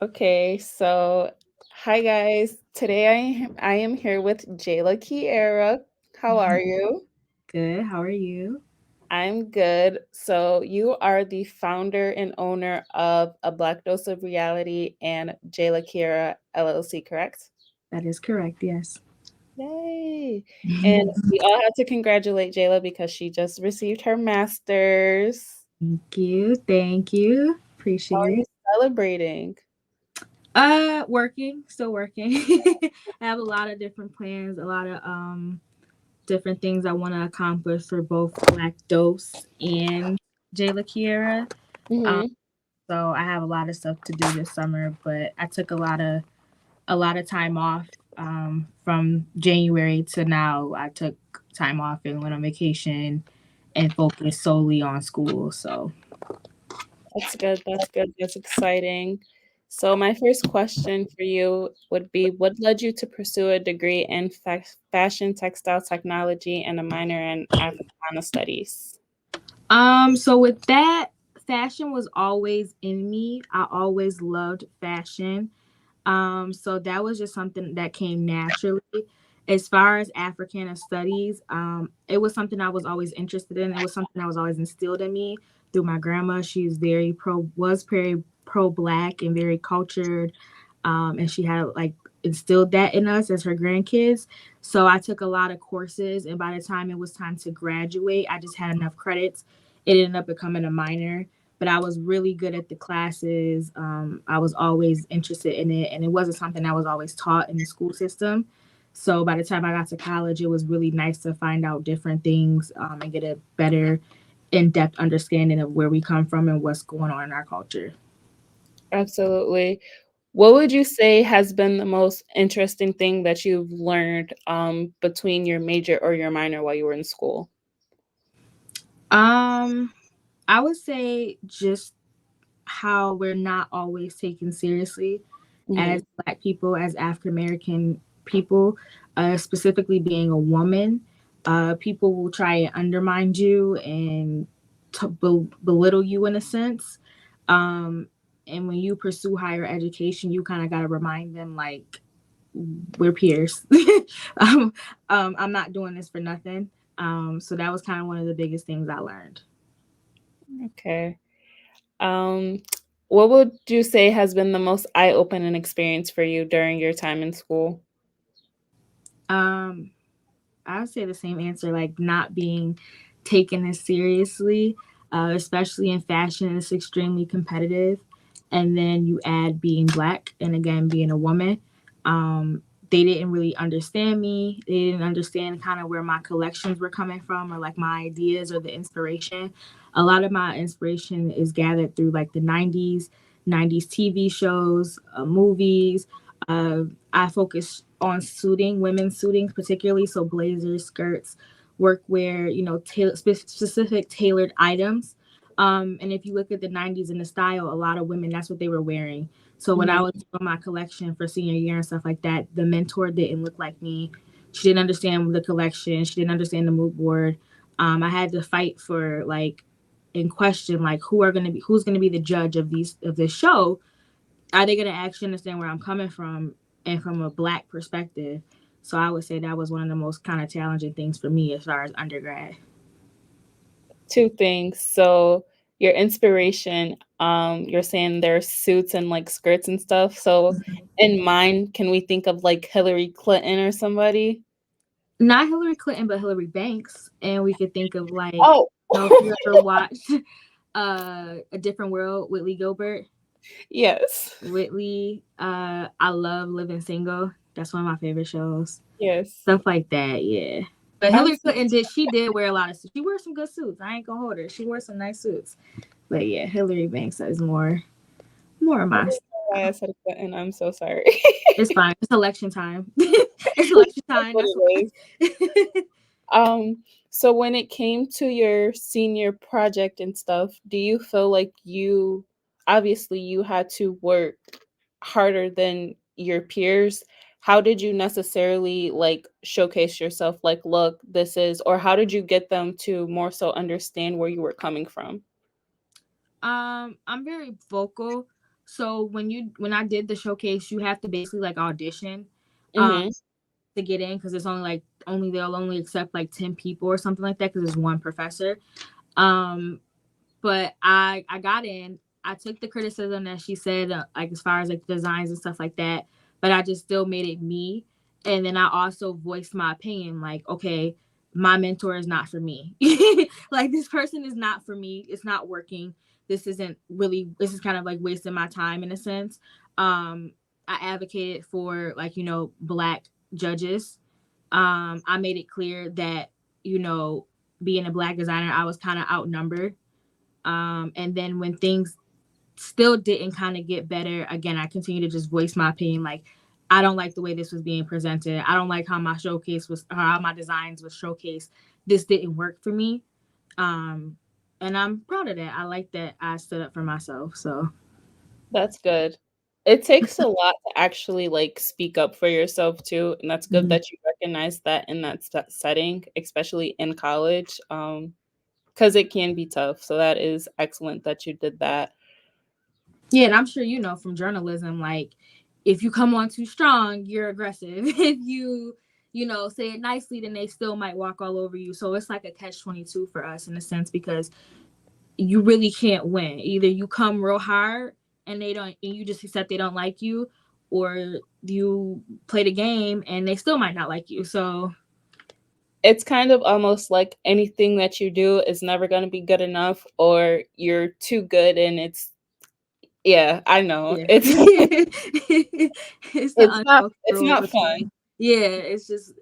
Okay, so hi guys. Today I am here with Jayla Kierra. How are you? Good. How are you? I'm good. So you are the founder and owner of A Black Dose of Reality and Jayla Kierra LLC, correct? That is correct. Yes. Yay! And we all have to congratulate Jayla because she just received her master's. Thank you. Thank you. How are Appreciate you it. celebrating? Working. Still working. I have a lot of different plans, a lot of different things I want to accomplish for both Black Dose and Jayla Kierra. Um, Mm-hmm. so I have a lot of stuff to do this summer, but I took a lot of time off from January to now. I took time off and went on vacation and focused solely on school. So That's good. That's good. That's exciting. So, my first question for you would be, what led you to pursue a degree in fashion textile technology and a minor in Africana studies? So with that, fashion was always in me. I always loved fashion. So that was just something that came naturally. As far as Africana studies, it was something I was always interested in. It was something that was always instilled in me through my grandma. She's very pro black and very cultured. And she had like instilled that in us as her grandkids. So I took a lot of courses, and by the time it was time to graduate, I just had enough credits. It ended up becoming a minor, but I was really good at the classes. I was always interested in it, and it wasn't something that was always taught in the school system. So by the time I got to college, it was really nice to find out different things and get a better, in depth understanding of where we come from and what's going on in our culture. Absolutely. What would you say has been the most interesting thing that you've learned between your major or your minor while you were in school? Um, I would say just how we're not always taken seriously Mm-hmm. as Black people, as African American people, specifically being a woman. People will try and undermine you and belittle you in a sense. Um, and when you pursue higher education, you kind of got to remind them, like, we're peers. um, I'm not doing this for nothing. So that was kind of one of the biggest things I learned. Okay. Um, what would you say has been the most eye-opening experience for you during your time in school? Um, I would say the same answer, like not being taken as seriously, especially in fashion. It's extremely competitive. And then you add being Black and again being a woman. They didn't really understand me. They didn't understand kind of where my collections were coming from or like my ideas or the inspiration. A lot of my inspiration is gathered through like the 90s TV shows, movies. Uh, I focus on suiting, women's suiting particularly, so blazers, skirts, workwear, specific tailored items. And if you look at the 90s and the style, a lot of women, that's what they were wearing. So when I Mhm. was doing my collection for senior year and stuff like that, the mentor didn't look like me. She didn't understand the collection. She didn't understand the mood board. I had to fight for like in question like who's gonna be the judge of this show. Are they gonna actually understand where I'm coming from and from a Black perspective? So I would say that was one of the most kind of challenging things for me as far as undergrad. Two things. So your inspiration, you're saying there's suits and like skirts and stuff. So in mine, can we think of like Hillary Clinton or somebody? Not Hillary Clinton, but Hillary Banks, and we could think of like, Oh, I don't know if you ever watched A Different World, Whitley Gilbert. yes. Whitley, I love Living Single. That's one of my favorite shows. Yes. Stuff like that, yeah. But I'm Hillary so Clinton did wear a lot of suits. She wore some good suits. I ain't gonna hold her. She wore some nice suits. But yeah, Hillary Banks is more of I my don't style. know why I said Clinton. I'm so sorry. It's fine. It's election time. It's election That's time. what That's it is. why. So when it came to your senior project and stuff, do you feel like you obviously you had to work harder than your peers? How did you necessarily like showcase yourself like look, this is or how did you get them to more so understand where you were coming from? I'm very vocal. So when I did the showcase, you have to basically like audition um Mhm. to get in, because it's only like only they'll only accept like 10 people or something like that, because there's one professor. Um but I got in. I took the criticism that she said, like as far as like designs and stuff like that, but I just still made it me. And then I also voiced my opinion, like, okay, my mentor is not for me. Like this person is not for me. It's not working. This isn't really. This is kind of like wasting my time in a sense. Um, I advocated for like black judges. I made it clear that being a black designer, I was kind of outnumbered. And then when things still didn't kind of get better, again, I continue to just voice my opinion. Like, I don't like the way this was being presented. I don't like how my showcase was, or how my designs was showcased. This didn't work for me. Um, and I'm proud of that. I like that I stood up for myself. So, That's good. It takes a lot to actually, like, speak up for yourself too, and that's good mhm. that you recognize that in that setting, especially in college, because it can be tough, so that is excellent that you did that. Yeah, and I'm sure from journalism, like if you come on too strong, you're aggressive. If you say it nicely, then they still might walk all over you. So it's like a catch-22 for us in a sense, because you really can't win. Either you come real hard and you just accept they don't like you, or you play the game and they still might not like you. So It's kind of almost like anything that you do is never gonna be good enough or you're too good and it's yeah, I know. yeah. It's It's the unspoken it's rules not between. fun. Yeah, it's just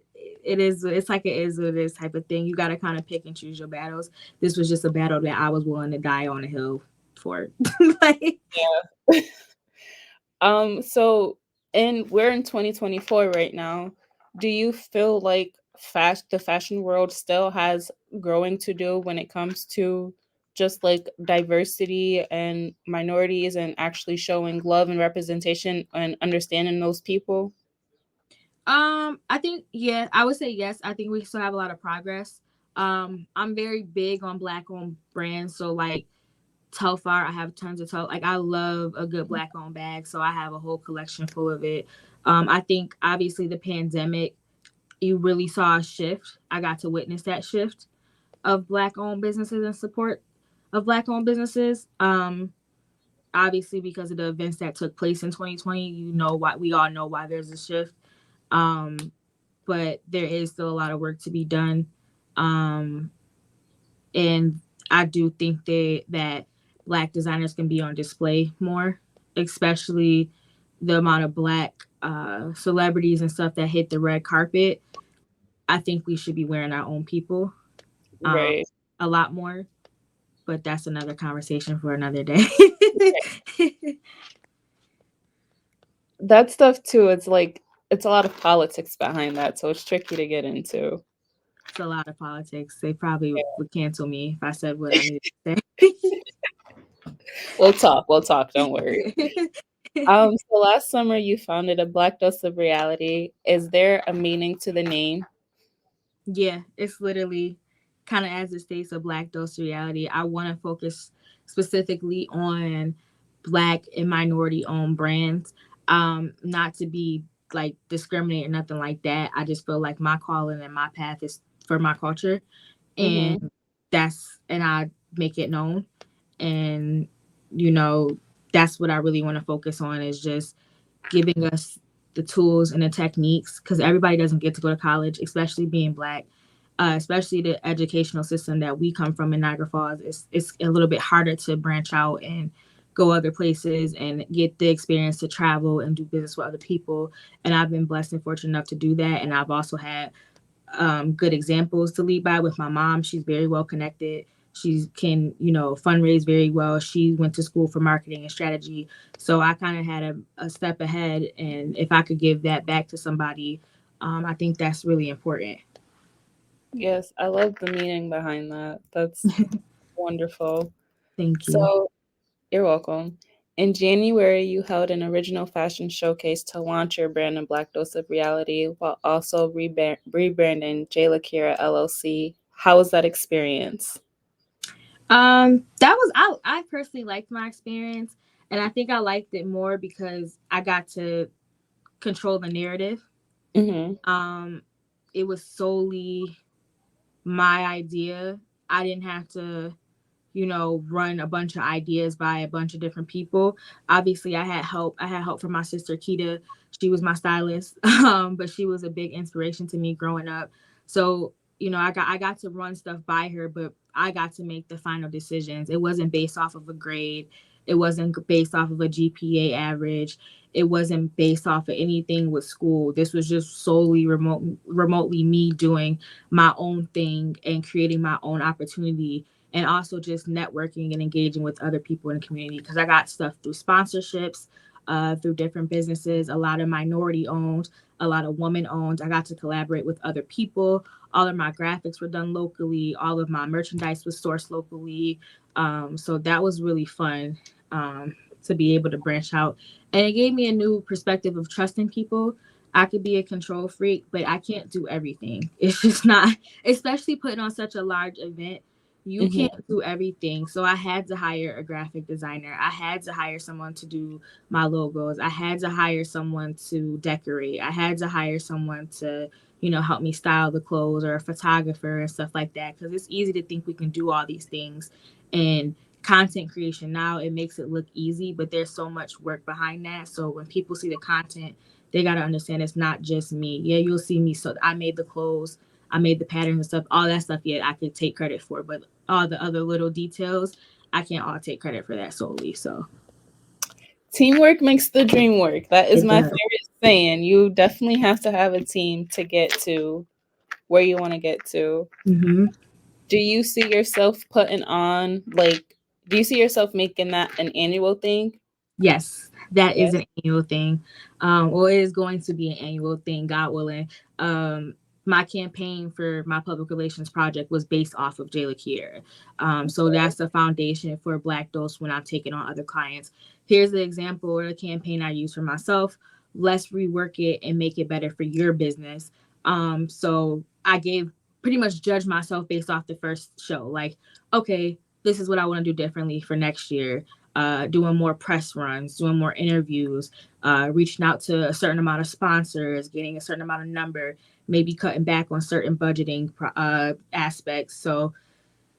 it is. It's like it is what it is type of thing. You got to kind of pick and choose your battles. This was just a battle that I was willing to die on a hill for. Like, Yeah. So we're in 2024 right now. Do you feel like the fashion world still has growing to do when it comes to just like diversity and minorities and actually showing love and representation and understanding those people? I think yeah, I would say yes. I think we still have a lot of progress. I'm very big on black owned brands, so like Telfar, I have tons of like I love a good black owned bag, so I have a whole collection full of it. I think obviously the pandemic, you really saw a shift. I got to witness that shift of black owned businesses and support of black owned businesses. Obviously because of the events that took place in 2020, why we all know why there's a shift. Um, but there is still a lot of work to be done. Um, and I do think that black designers can be on display more, especially the amount of black celebrities and stuff that hit the red carpet. I think we should be wearing our own people um, Right. a lot more, but that's another conversation for another day. That stuff too, it's like it's a lot of politics behind that, so it's tricky to get into. It's a lot of politics. They probably would cancel me if I said what I needed to say. We'll talk, don't worry. So last summer you founded a Black Dose of Reality. Is there a meaning to the name? Yeah, it's literally kind of as it states, a black dose reality. I want to focus specifically on black and minority owned brands. Not to be like discriminate or nothing like that. I just feel like my calling and my path is for my culture, Mhm. and and I make it known. And you know, that's what I really want to focus on, is just giving us the tools and the techniques, because everybody doesn't get to go to college, especially being black. Especially the educational system that we come from in Niagara Falls, it's a little bit harder to branch out and go other places and get the experience to travel and do business with other people. And I've been blessed and fortunate enough to do that. And I've also had good examples to lead by with my mom. She's very well connected. She can, fundraise very well. She went to school for marketing and strategy. So I kind of had a step ahead. And if I could give that back to somebody, I think that's really important. Yes, I love the meaning behind that. That's wonderful. Thank you. So, you're welcome. In January, you held an original fashion showcase to launch your brand in Black Dose of Reality while also rebranding Jayla Kierra LLC. How was that experience? That was I personally liked my experience. And I think I liked it more because I got to control the narrative. Mm-hmm. Um, it was solely my idea. I didn't have to, run a bunch of ideas by a bunch of different people. Obviously, I had help. I had help from my sister Kita. She was my stylist, but she was a big inspiration to me growing up. So, I got to run stuff by her, but I got to make the final decisions. It wasn't based off of a grade. It wasn't based off of a GPA average. It wasn't based off of anything with school. This was just solely remotely me doing my own thing and creating my own opportunity, and also just networking and engaging with other people in the community, because I got stuff through sponsorships, through different businesses, a lot of minority owned, a lot of woman owned. I got to collaborate with other people. All of my graphics were done locally. All of my merchandise was sourced locally. So that was really fun, to be able to branch out. And it gave me a new perspective of trusting people. I could be a control freak, but I can't do everything. It's just not, especially putting on such a large event. You Mm-hmm. can't do everything. So I had to hire a graphic designer. I had to hire someone to do my logos. I had to hire someone to decorate. I had to hire someone to, help me style the clothes, or a photographer and stuff like that. Because it's easy to think we can do all these things. And content creation now, it makes it look easy, but there's so much work behind that. So when people see the content, they got to understand it's not just me. Yeah, you'll see me. So I made the clothes, I made the patterns and stuff, all that stuff. Yeah, I could take credit for, but all the other little details, I can't all take credit for that solely. So Teamwork makes the dream work. That is it my does. favorite saying. You definitely have to have a team to get to where you want to get to. Mm-hmm. Do you see yourself putting on like do you see yourself making that an annual thing? Yes, that is Yes. an annual thing. Well, it is going to be an annual thing, God willing. My campaign for my public relations project was based off of Jayla Kierra. So that's the foundation for Black Dose when I'm taking on other clients. Here's the example or the campaign I use for myself. Let's rework it and make it better for your business. So I gave pretty much judged myself based off the first show. Like, okay, this is what I want to do differently for next year, doing more press runs, doing more interviews, reaching out to a certain amount of sponsors, getting a certain amount of number, maybe cutting back on certain budgeting aspects. So,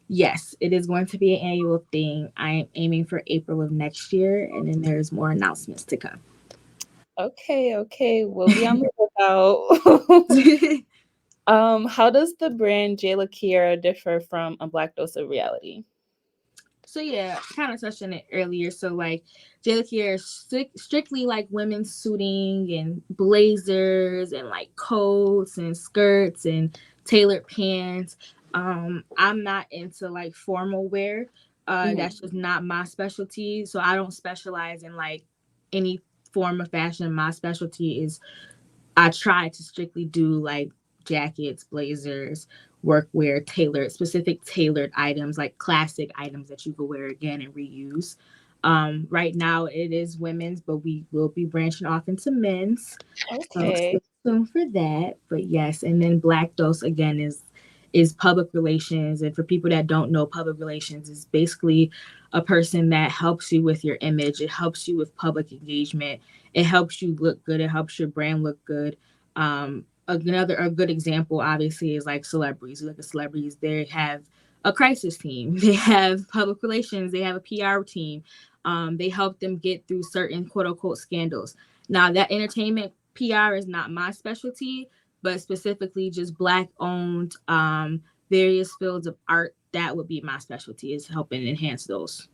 yes, it is going to be an annual thing. I am aiming for April of next year, and then there's more announcements to come. Okay, okay. We'll be on the lookout. How does the brand Jayla Kierra differ from a Black Dose of Reality? So yeah, kind of touched on it earlier. So like, Jayla Kierra is strictly like women's suiting and blazers and like coats and skirts and tailored pants. I'm not into like formal wear. Mhm. That's just not my specialty. So I don't specialize in like any form of fashion. My specialty is, I try to strictly do like jackets, blazers, workwear, specific tailored items, like classic items that you could wear again and reuse. Right now it is women's, but we will be branching off into men's. So Okay. stay tuned for that. But yes, and then Black Dose again is public relations. And for people that don't know, public relations is basically a person that helps you with your image. It helps you with public engagement. It helps you look good. It helps your brand look good. Another a good example, obviously, is like celebrities. You look at celebrities; they have a crisis team. They have public relations. They have a PR team. They help them get through certain quote unquote scandals. Now, that entertainment PR is not my specialty, but specifically just Black owned, various fields of art, that would be my specialty, is helping enhance those.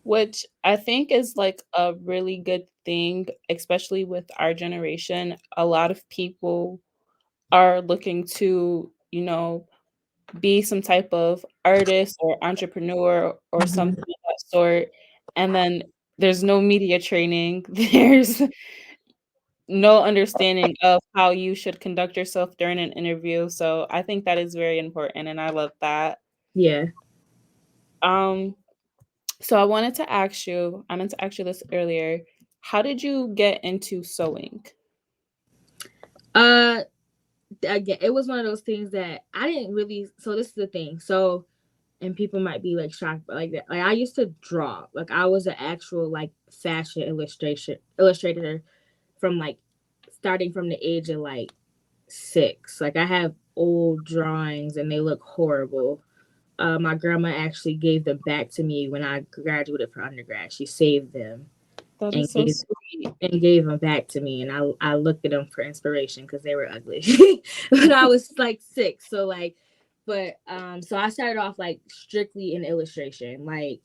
Which I think is like a really good thing, especially with our generation. A lot of people are looking to, be some type of artist or entrepreneur or something Mhm. of that sort. And then there's no media training. There's no understanding of how you should conduct yourself during an interview. So I think that is very important and I love that. Yeah. Um, so I meant to ask you this earlier. How did you get into sewing? Uh, Again, it was one of those things that I didn't really. So this is the thing. So and people might be like shocked, but like that. Like I used to draw. Like I was an actual like fashion illustrator from like starting from the age of like 6. Like I have old drawings and they look horrible. My grandma actually gave them back to me when I graduated from undergrad. She saved them That and is so sweet. gave them back to me, and I looked at them for inspiration because they were ugly when I was like 6. So like, but so I started off like strictly in illustration, like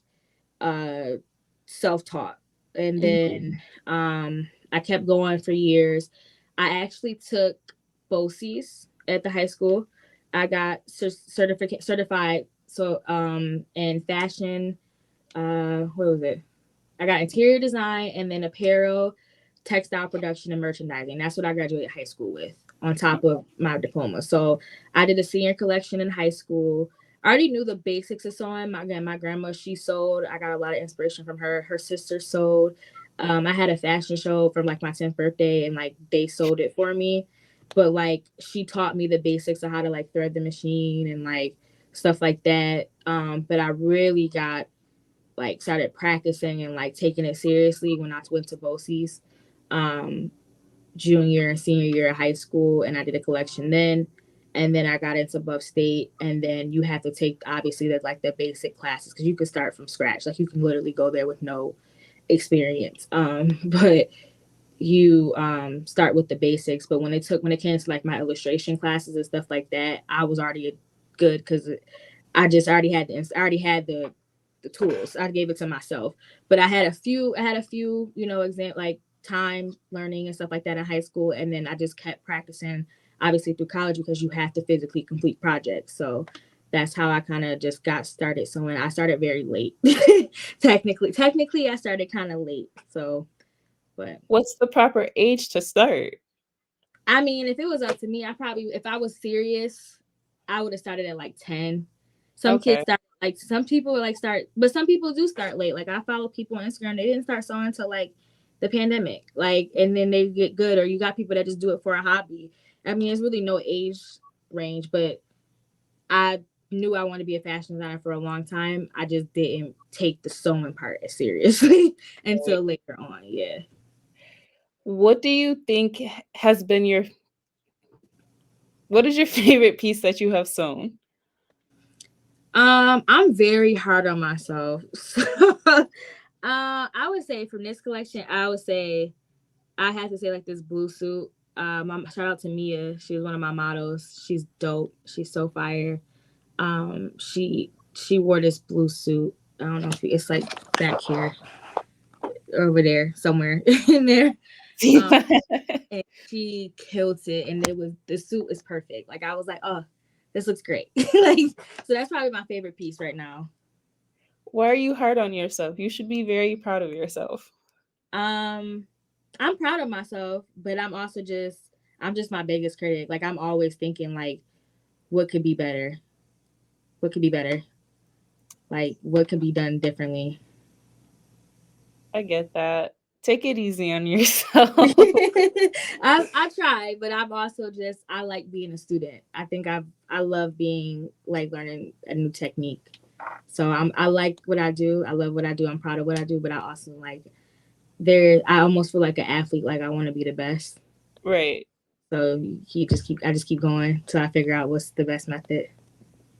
uh self taught, and Mhm. then I kept going for years. I actually took BOCES at the high school. I got certified in fashion. What was it? I got interior design and then apparel, textile production, and merchandising. That's what I graduated high school with on top of my diploma. So I did a senior collection in high school. I already knew the basics of sewing. My grandma, she sewed. I got a lot of inspiration from her. Her sister sewed. I had a fashion show from like my 10th birthday and like they sewed it for me. But like she taught me the basics of how to like thread the machine and like stuff like that. But I really got like started practicing and like taking it seriously when I went to BOCES um junior and senior year of high school, and I did a collection then, and then I got into Buff State, and then you have to take obviously the basic classes because you can start from scratch, like you can literally go there with no experience, but you start with the basics. But when it came to like my illustration classes and stuff like that, I was already good because I already had the tools. I gave it to myself. But I had a few, exam like time learning and stuff like that in high school, and then I just kept practicing obviously through college because you have to physically complete projects. So that's how I kind of just got started. So when I started very late, technically I started kind of late. So, but What's the proper age to start? I mean, if it was up to me, if I was serious, I would have started at like 10. Some kids Okay. start like some people like start, but some people do start late. Like I follow people on Instagram, they didn't start sewing until like the pandemic, like, and then they get good. Or you got people that just do it for a hobby. I mean, there's really no age range, but I knew I wanted to be a fashion designer for a long time. I just didn't take the sewing part as seriously Right. until later on. Yeah. What do you think has been your what is your favorite piece that you have sewn? I'm very hard on myself. I would say from this collection, I would say I have to say like this blue suit. Shout out to Mia. She was one of my models. She's dope. She's so fire. She wore this blue suit. I don't know if it's like back here, over there, somewhere in there. Um, and she killed it, and the suit is perfect. Like I was like, oh, this looks great. Like so, that's probably my favorite piece right now. Why are you hard on yourself? You should be very proud of yourself. Um, I'm proud of myself, but I'm just my biggest critic. Like I'm always thinking like, what could be better? What could be better? Like what could be done differently? I get that. Take it easy on yourself. I try, but I'm also just I like being a student. I love being like learning a new technique. So I like what I do. I love what I do. I'm proud of what I do, but I also like I almost feel like an athlete. Like I want to be the best. Right. So I just keep going till I figure out what's the best method.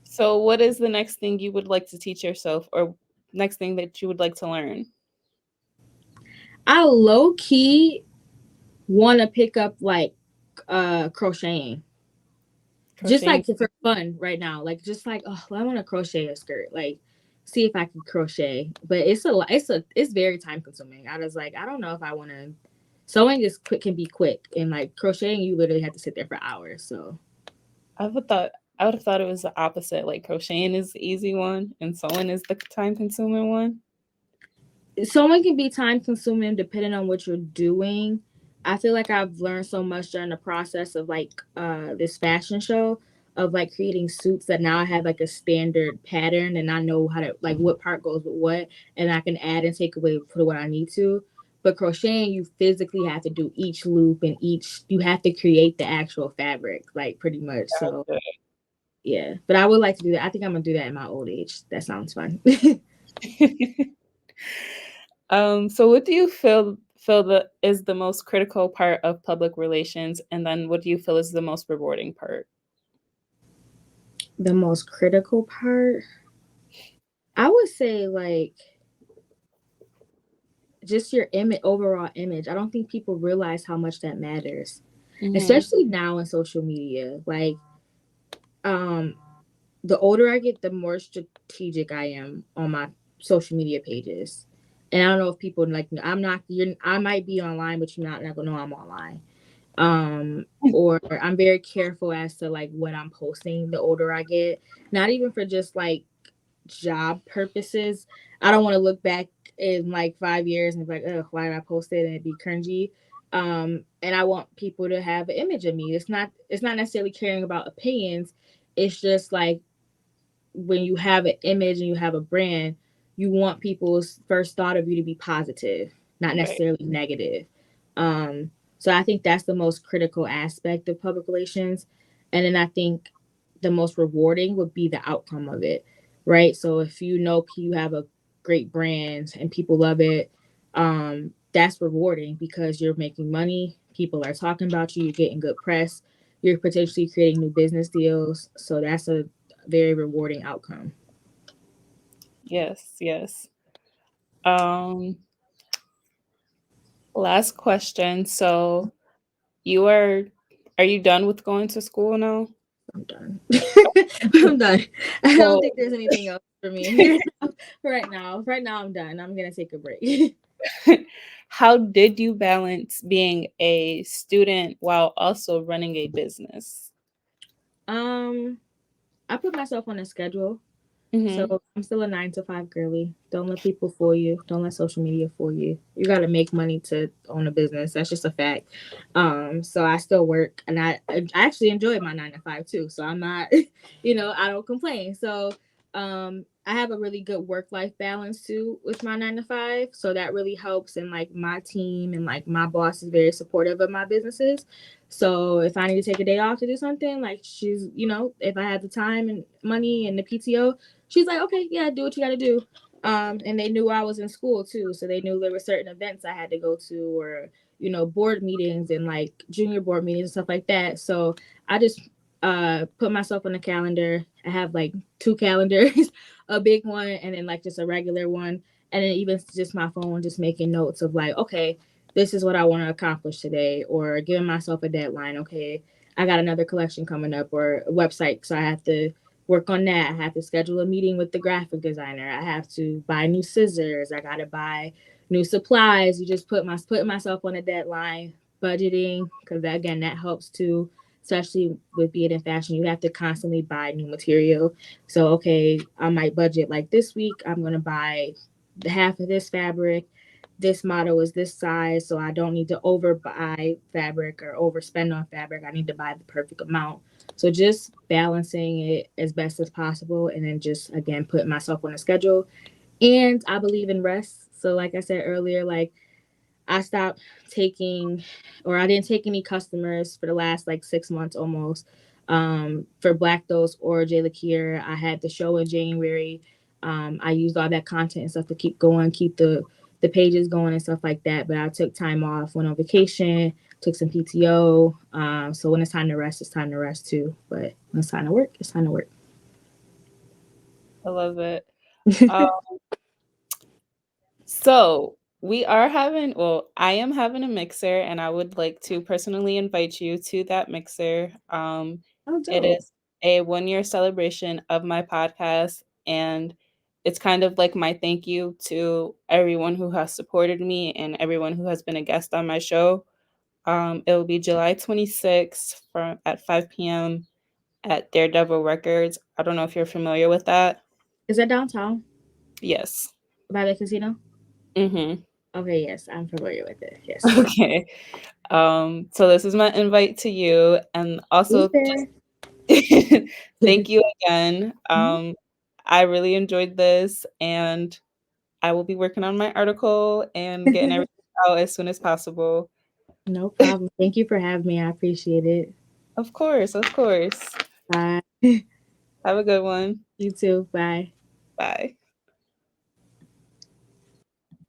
So what is the next thing you would like to teach yourself or next thing that you would like to learn? I low key want to pick up like crocheting, just Crocheting. like for fun right now. Like just like, oh, I want to crochet a skirt. Like see if I can crochet, but it's very time consuming. I was like, I don't know if I want to. Sewing is quick, can be quick, and like crocheting, you literally have to sit there for hours. So I would have thought it was the opposite. Like crocheting is the easy one and sewing is the time consuming one. sewing can be time consuming depending on what you're doing. I feel like I've learned so much during the process of like this fashion show of like creating suits that now I have like a standard pattern and I know how to like what part goes with what, and I can add and take away for what I need to. But crocheting, you physically have to do each loop and you have to create the actual fabric, like pretty much. So Gotcha. Yeah, but I would like to do that. I think I'm gonna do that in my old age. That sounds fun. So what do you feel that is the most critical part of public relations, and then what do you feel is the most rewarding part? The most critical part, I would say, like just your image, overall image. I don't think people realize how much that matters, Mhm. especially now in social media. Like, um, the older I get, the more strategic I am on my social media pages. And I don't know if people like, I'm not. You're. I might be online, but you're not gonna know I'm online. Or I'm very careful as to like what I'm posting the older I get. Not even for just like job purposes. I don't want to look back in like 5 years and be like, oh, why did I post it and it'd be cringy. And I want people to have an image of me. It's not necessarily caring about opinions. It's just like when you have an image and you have a brand, you want people's first thought of you to be positive, not Right. necessarily negative. Um, so I think that's the most critical aspect of public relations. And then I think the most rewarding would be the outcome of it, right? So if you know you have a great brand and people love it, that's rewarding because you're making money, people are talking about you, you're getting good press, you're potentially creating new business deals. So that's a very rewarding outcome. Yes, yes. Um, Last question. So you are you done with going to school now? I'm done. I'm done. I don't So think there's anything else for me right now. Right now, I'm done. I'm gonna take a break. how did you balance being a student while also running a business? um, I put myself on a schedule. Mhm. So I'm still a 9 to 5 girly. Don't let people fool you. Don't let social media fool you. You got to make money to own a business. That's just a fact. So I still work, and I actually enjoy my 9 to 5 too. So I'm not, I don't complain. So I have a really good work life balance too with my 9 to 5. So that really helps. And like my team and like my boss is very supportive of my businesses. So if I need to take a day off to do something, like if I have the time and money and the PTO, she's like, okay, yeah, do what you got to do. And they knew I was in school too, so they knew there were certain events I had to go to, or board meetings and like junior board meetings and stuff like that. So I just put myself on the calendar. I have like two calendars, a big one and then like just a regular one, and then even just my phone, just making notes of like, okay, this is what I want to accomplish today, or giving myself a deadline. Okay, I got another collection coming up or a website, so I have to work on that. I have to schedule a meeting with the graphic designer. I have to buy new scissors. I gotta buy new supplies. You just putting myself on a deadline, budgeting, because that again that helps too. Especially with being in fashion, you have to constantly buy new material. So okay, I might budget like this week. I'm gonna buy the half of this fabric. This model is this size, so I don't need to overbuy fabric or overspend on fabric. I need to buy the perfect amount. So just balancing it as best as possible, and then just again putting myself on a schedule. And I believe in rest. So like I said earlier, like I stopped taking, or I didn't take any customers for the last like 6 months almost. For Black Dose or Jayla Kierra, I had the show in January. I used all that content and stuff to keep going, keep the pages going and stuff like that. But I took time off, went on vacation, took some PTO. So when it's time to rest, it's time to rest too. But when it's time to work, it's time to work. I love it. Um, so I am having a mixer, and I would like to personally invite you to that mixer. Oh, It dope. is a 1 year celebration of my podcast, and it's kind of like my thank you to everyone who has supported me and everyone who has been a guest on my show. It will be July 26th from at 5 p.m. at Daredevil Records. I don't know if you're familiar with that. Is that downtown Yes. by the casino? Mm-hmm. Okay, yes, I'm familiar with it. Yes. Okay. So this is my invite to you, and Be also there. just thank you again. Mhm. I really enjoyed this, and I will be working on my article and getting everything out as soon as possible. No problem. Thank you for having me. I appreciate it. Of course, of course. Bye. Have a good one. You too. Bye. Bye.